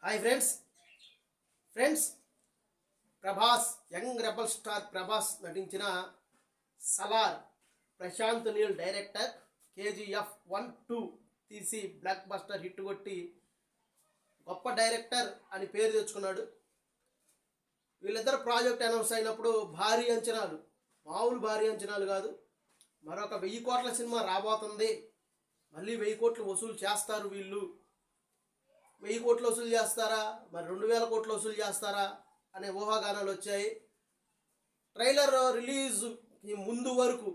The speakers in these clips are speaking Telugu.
Hi friends Prabhas young rebel star Prabhas నటించిన సలార్ ప్రశాంత్ నీల్ డైరెక్టర్ కేజీఎఫ్ 1-2 తీసి బ్లాక్ బస్టర్ హిట్ కొట్టి గొప్ప డైరెక్టర్ అని పేరు తెచ్చుకున్నాడు. వీళ్ళిద్దరు ప్రాజెక్ట్ అనౌన్స్ అయినప్పుడు భారీ అంచనాలు, మామూలు భారీ అంచనాలు కాదు. మరొక 1000 కోట్ల సినిమా రాబోతుంది, మళ్ళీ 1000 కోట్లు వసూలు చేస్తారు, వీళ్ళు 1000 కోట్లు వసూలు చేస్తారా, మరి 2000 కోట్లు వసూలు చేస్తారా అనే ఊహాగానాలు వచ్చాయి. ట్రైలర్ రిలీజ్ ముందు వరకు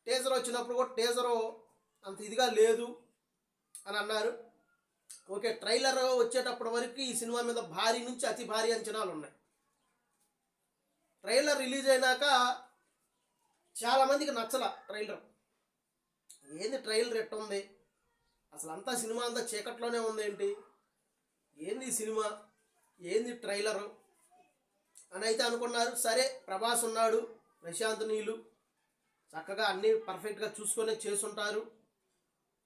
టీజర్ వచ్చినప్పుడు కూడా టీజరు అంత ఇదిగా లేదు అని అన్నారు. ఓకే, ట్రైలర్ వచ్చేటప్పటి వరకు ఈ సినిమా మీద భారీ నుంచి అతి భారీ అంచనాలు ఉన్నాయి. ట్రైలర్ రిలీజ్ అయినాక చాలామందికి నచ్చల ట్రైలర్. ఏంది ట్రైలర్ ఎట్టుంది, అసలు అంతా సినిమా అంతా చీకట్లోనే ఉందేంటి, ఏంది సినిమా, ఏంది ట్రైలరు అని అయితే అనుకున్నారు. సరే, ప్రభాస్ ఉన్నాడు, ప్రశాంత్ నీలు చక్కగా అన్నీ పర్ఫెక్ట్గా చూసుకొని చేసుంటారు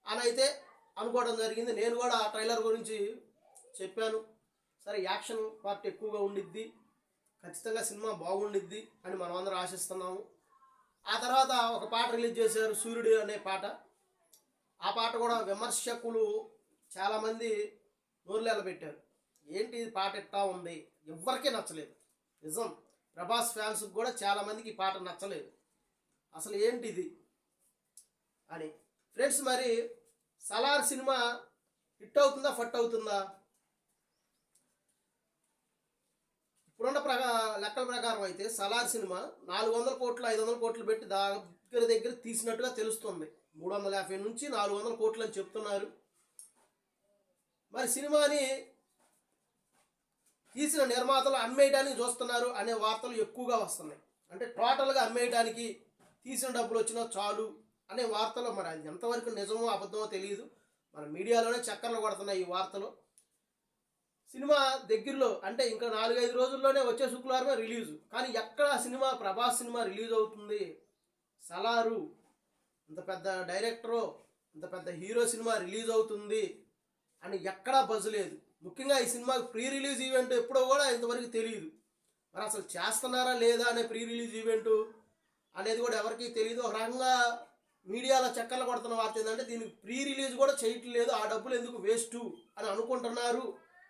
అని అయితే అనుకోవడం జరిగింది. నేను కూడా ఆ ట్రైలర్ గురించి చెప్పాను. సరే, యాక్షన్ పార్ట్ ఎక్కువగా ఉండిద్ది, ఖచ్చితంగా సినిమా బాగుండిద్ది అని మనం అందరం ఆశిస్తున్నాము. ఆ తర్వాత ఒక పాట రిలీజ్ చేశారు, సూర్యుడు అనే పాట. ఆ పాట కూడా విమర్శకులు చాలామంది నోరులేల పెట్టారు. ఏంటి పాట ఎట్టా ఉంది, ఎవ్వరికీ నచ్చలేదు. నిజం, ప్రభాస్ ఫ్యాన్స్కి కూడా చాలామందికి ఈ పాట నచ్చలేదు. అసలు ఏంటిది అని. ఫ్రెండ్స్, మరి సలార్ సినిమా హిట్ అవుతుందా ఫట్ అవుతుందా? ఇప్పుడున్న లెక్కల ప్రకారం అయితే సలార్ సినిమా 400 కోట్లు 500 కోట్లు పెట్టి దగ్గర తీసినట్టుగా తెలుస్తుంది. 350 నుంచి 400 కోట్లు అని చెప్తున్నారు. మరి సినిమాని తీసిన నిర్మాతలు అమ్మేయడానికి చూస్తున్నారు అనే వార్తలు ఎక్కువగా వస్తున్నాయి. అంటే టోటల్గా అమ్మేయడానికి తీసిన డబ్బులు వచ్చినా చాలు అనే వార్తలు. మరి అది ఎంతవరకు నిజమో అబద్ధమో తెలియదు. మన మీడియాలోనే చక్కర్లు కొడుతున్నాయి ఈ వార్తలు. సినిమా దగ్గరలో అంటే ఇంకా 4-5 రోజుల్లోనే వచ్చే శుక్రవారమే రిలీజు. కానీ ఎక్కడ సినిమా, ప్రభాస్ సినిమా రిలీజ్ అవుతుంది, సలారు ఇంత పెద్ద డైరెక్టరు, ఇంత పెద్ద హీరో సినిమా రిలీజ్ అవుతుంది అని ఎక్కడా బజ్ లేదు. ముఖ్యంగా ఈ సినిమాకి ప్రీ రిలీజ్ ఈవెంట్ ఎప్పుడో కూడా ఇంతవరకు తెలియదు. మరి అసలు చేస్తున్నారా లేదా అనే ప్రీ రిలీజ్ ఈవెంటు అనేది కూడా ఎవరికీ తెలియదు. ఒక రకంగా మీడియాలో చక్కర్లు కొడుతున్న వార్త ఏంటంటే దీనికి ప్రీ రిలీజ్ కూడా చేయట్లేదు, ఆ డబ్బులు ఎందుకు వేస్టు అని అనుకుంటున్నారు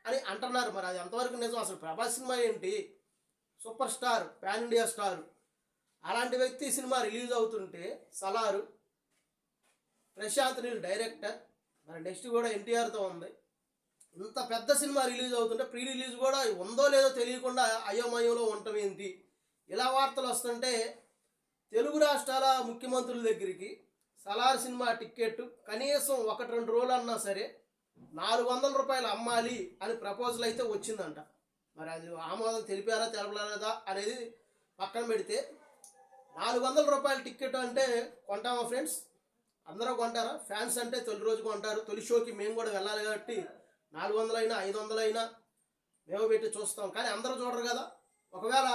అని అంటున్నారు. మరి అది ఎంతవరకు నిజం? అసలు ప్రభాస్ సినిమా ఏంటి, super star, pan India star, అలాంటి వ్యక్తి సినిమా రిలీజ్ అవుతుంటే సలారు, ప్రశాంత్ నీల్ డైరెక్టర్, మరి నెక్స్ట్ కూడా ఎన్టీఆర్తో ఉంది. ఇంత పెద్ద సినిమా రిలీజ్ అవుతుంటే ప్రీ రిలీజ్ కూడా ఉందో లేదో తెలియకుండా అయోమయంలో ఉండటం ఏంటి? ఇలా వార్తలు వస్తుంటే తెలుగు రాష్ట్రాల ముఖ్యమంత్రుల దగ్గరికి సలార్ సినిమా టికెట్ కనీసం 1-2 రోజులు అన్నా సరే 400 రూపాయలు అమ్మాలి అని ప్రపోజల్ అయితే వచ్చిందంట. మరి అది ఆమోదం తెలిపారా తెలపలేదా అనేది పక్కన పెడితే 400 రూపాయల టికెట్ అంటే కొంటామా ఫ్రెండ్స్? అందరూ కొంటారా? ఫ్యాన్స్ అంటే తొలి రోజు కొంటారు, తొలి షోకి మేము కూడా వెళ్ళాలి కాబట్టి 400 అయినా 500 అయినా మేము పెట్టి చూస్తాం. కానీ అందరూ చూడరు కదా. ఒకవేళ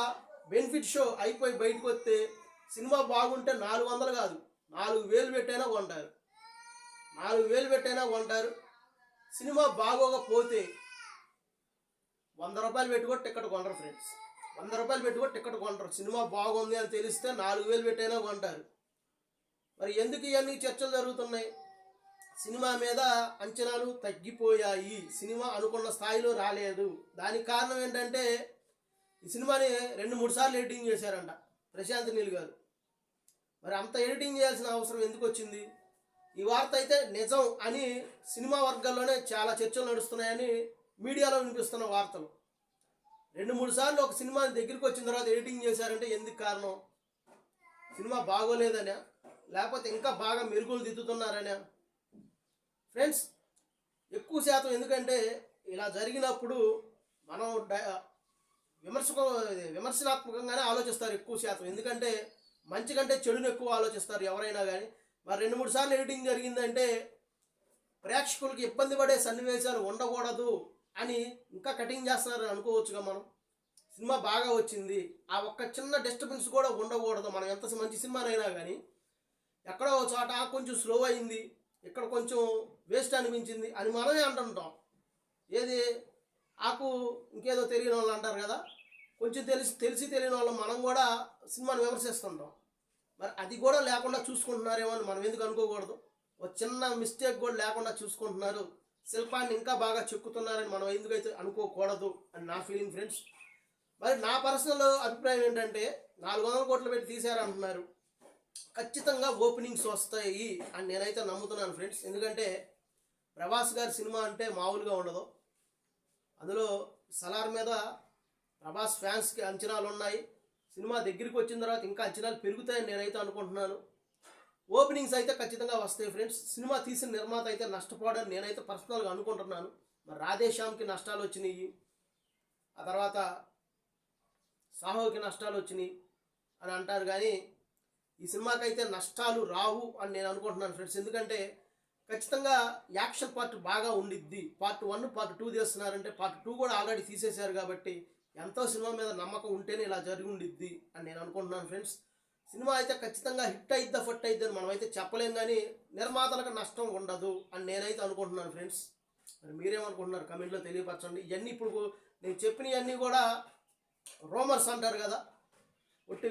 బెనిఫిట్ షో అయిపోయి బయటకు వస్తే సినిమా బాగుంటే 400 కాదు 4000 పెట్టైనా కొంటారు, 4000 పెట్టైనా కొంటారు. సినిమా బాగోకపోతే 100 రూపాయలు పెట్టుకొని టికెట్ కొంటారు ఫ్రెండ్స్. 100 రూపాయలు పెట్టుకొని టికెట్ కొంటారు. సినిమా బాగుంది అని తెలిస్తే 4000 పెట్టైనా కొంటారు. మరి ఎందుకు ఇవన్నీ చర్చలు జరుగుతున్నాయి? సినిమా మీద అంచనాలు తగ్గిపోయాయి, సినిమా అనుకున్న స్థాయిలో రాలేదు. దానికి కారణం ఏంటంటే ఈ సినిమాని 2-3 సార్లు ఎడిటింగ్ చేశారంట ప్రశాంత్ నీల్ గారు. మరి అంత ఎడిటింగ్ చేయాల్సిన అవసరం ఎందుకు వచ్చింది? ఈ వార్త అయితే నిజం అని సినిమా వర్గాల్లోనే చాలా చర్చలు నడుస్తున్నాయని మీడియాలో వినిపిస్తున్న వార్తలు. 2-3 సార్లు ఒక సినిమా దగ్గరికి వచ్చిన తర్వాత ఎడిటింగ్ చేశారంటే ఎందుకు కారణం? సినిమా బాగోలేదనే, లేకపోతే ఇంకా బాగా మెరుగులు దిద్దుతున్నారనే? ఫ్రెండ్స్, ఎక్కువ శాతం ఎందుకంటే ఇలా జరిగినప్పుడు మనం విమర్శనాత్మకంగానే ఆలోచిస్తారు ఎక్కువ శాతం. ఎందుకంటే మంచి కంటే చెడును ఎక్కువ ఆలోచిస్తారు ఎవరైనా కానీ. మరి 2-3 సార్లు ఎడిటింగ్ జరిగిందంటే ప్రేక్షకులకి ఇబ్బంది పడే సన్నివేశాలు ఉండకూడదు అని ఇంకా కటింగ్ చేస్తున్నారు అనుకోవచ్చుగా మనం. సినిమా బాగా వచ్చింది, ఆ ఒక్క చిన్న డిస్టర్బెన్స్ కూడా ఉండకూడదు. మనం ఎంత మంచి సినిమానైనా కానీ ఎక్కడో చోట కొంచెం స్లో అయింది, ఇక్కడ కొంచెం వేస్ట్ అనిపించింది అని మనమే అంటుంటాం. ఏది ఆకు ఇంకేదో తెలియని వాళ్ళు అంటారు కదా, కొంచెం తెలిసి తెలియని వాళ్ళు మనం కూడా సినిమాని విమర్శిస్తుంటాం. మరి అది కూడా లేకుండా చూసుకుంటున్నారేమో అని మనం ఎందుకు అనుకోకూడదు? ఒక చిన్న మిస్టేక్ కూడా లేకుండా చూసుకుంటున్నారు, శిల్పాన్ని ఇంకా బాగా చెక్కుతున్నారని మనం ఎందుకైతే అనుకోకూడదు అని నా ఫీలింగ్ ఫ్రెండ్స్. మరి నా పర్సనల్ అభిప్రాయం ఏంటంటే 400 కోట్లు పెట్టి తీశారంటున్నారు, ఖచ్చితంగా ఓపెనింగ్స్ వస్తాయి అని నేనైతే నమ్ముతున్నాను ఫ్రెండ్స్. ఎందుకంటే ప్రభాస్ గారి సినిమా అంటే మామూలుగా ఉండదు. అందులో సలార్ మీద ప్రభాస్ ఫ్యాన్స్కి అంచనాలు ఉన్నాయి. సినిమా దగ్గరికి వచ్చిన తర్వాత ఇంకా అంచనాలు పెరుగుతాయని నేనైతే అనుకుంటున్నాను. ఓపెనింగ్స్ అయితే ఖచ్చితంగా వస్తాయి ఫ్రెండ్స్. సినిమా తీసిన నిర్మాత అయితే నష్టపోవడానికి నేనైతే పర్సనల్గా అనుకుంటున్నాను. మరి రాధేశ్యామ్కి నష్టాలు వచ్చినాయి, ఆ తర్వాత సాహోకి నష్టాలు వచ్చినాయి అని అంటారు, కానీ ఈ సినిమాకి అయితే నష్టాలు రావు అని నేను అనుకుంటున్నాను ఫ్రెండ్స్. ఎందుకంటే ఖచ్చితంగా యాక్షన్ పార్ట్ బాగా ఉండిద్ది. పార్ట్ 1 పార్ట్ 2 తీస్తున్నారంటే పార్ట్ 2 కూడా ఆల్రెడీ తీసేశారు కాబట్టి ఎంతో సినిమా మీద నమ్మకం ఉంటేనే ఇలా జరిగి ఉండిద్ది అని నేను అనుకుంటున్నాను ఫ్రెండ్స్. సినిమా అయితే ఖచ్చితంగా హిట్ అయిద్దా ఫట్ అయిద్ది అని మనమైతే చెప్పలేం, కానీ నిర్మాతలకు నష్టం ఉండదు అని నేనైతే అనుకుంటున్నాను ఫ్రెండ్స్. మరి మీరేమనుకుంటున్నారు కమెంట్లో తెలియపరచండి. ఇవన్నీ ఇప్పుడు నేను చెప్పినవన్నీ కూడా రోమర్స్ అంటారు కదా, ఒట్టి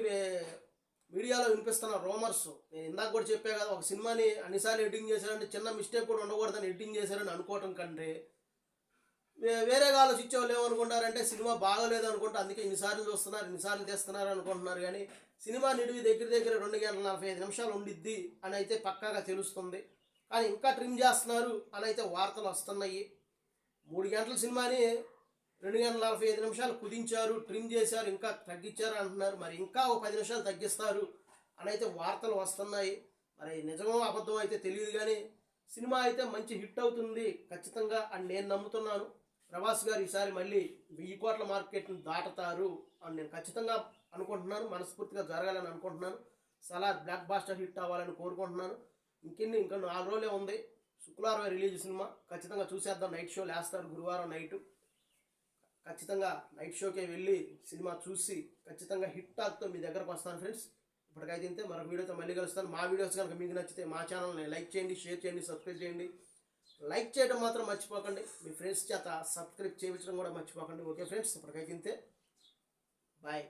మీడియాలో వినిపిస్తున్న రోమర్స్. నేను ఇందాక కూడా చెప్పా కదా, ఒక సినిమాని అన్నిసార్లు ఎడిటింగ్ చేశారంటే చిన్న మిస్టేక్ కూడా ఉండకూడదని ఎడిటింగ్ చేశారని అనుకోవటం కంటే వేరేగా ఆలోచించే వాళ్ళు ఏమనుకుంటారంటే సినిమా బాగోలేదు అనుకుంటే అందుకే ఇన్నిసార్లు చూస్తున్నారు, ఇన్నిసార్లు తీస్తున్నారు అనుకుంటున్నారు. కానీ సినిమా నిడివి దగ్గర 2 గంటల 45 నిమిషాలు ఉండిద్ది అని అయితే పక్కాగా తెలుస్తుంది. కానీ ఇంకా ట్రిమ్ చేస్తున్నారు అని అయితే వార్తలు వస్తున్నాయి. 3 గంటల సినిమాని 2 గంటల 45 నిమిషాలు కుదించారు, ట్రిమ్ చేశారు, ఇంకా తగ్గించారు అంటున్నారు. మరి ఇంకా ఒక 10 నిమిషాలు తగ్గిస్తారు అని అయితే వార్తలు వస్తున్నాయి. మరి నిజమో అబద్ధం అయితే తెలియదు, కానీ సినిమా అయితే మంచి హిట్ అవుతుంది ఖచ్చితంగా అని నేను నమ్ముతున్నాను. ప్రభాస్ గారు ఈసారి మళ్ళీ 1000 కోట్ల మార్కెట్ని దాటుతారు అని నేను ఖచ్చితంగా అనుకుంటున్నాను, మనస్ఫూర్తిగా జరగాలని అనుకుంటున్నాను. సలార్ బ్లాక్ బాస్టర్ హిట్ అవ్వాలని కోరుకుంటున్నాను. ఇంకా 4 రోజులే ఉంది, శుక్రవారం రిలీజ్ సినిమా. ఖచ్చితంగా చూసేద్దాం. నైట్ షోలు వేస్తారు గురువారం నైటు. ఖచ్చితంగా నైట్ షోకే వెళ్ళి సినిమా చూసి ఖచ్చితంగా హిట్ టాక్తో మీ దగ్గరకు వస్తాను ఫ్రెండ్స్. ఇప్పటికైతే ఇంతే, మరొక వీడియోతో మళ్ళీ కలుస్తాను. మా వీడియోస్ కనుక మీకు నచ్చితే మా ఛానల్ని లైక్ చేయండి, షేర్ చేయండి, సబ్స్క్రైబ్ చేయండి. లైక్ చేయడం మాత్రం మర్చిపోకండి, మీ ఫ్రెండ్స్ చేత సబ్స్క్రైబ్ చేయించడం కూడా మర్చిపోకండి. ఓకే ఫ్రెండ్స్, ఇప్పటికైతే ఇంతే, బాయ్.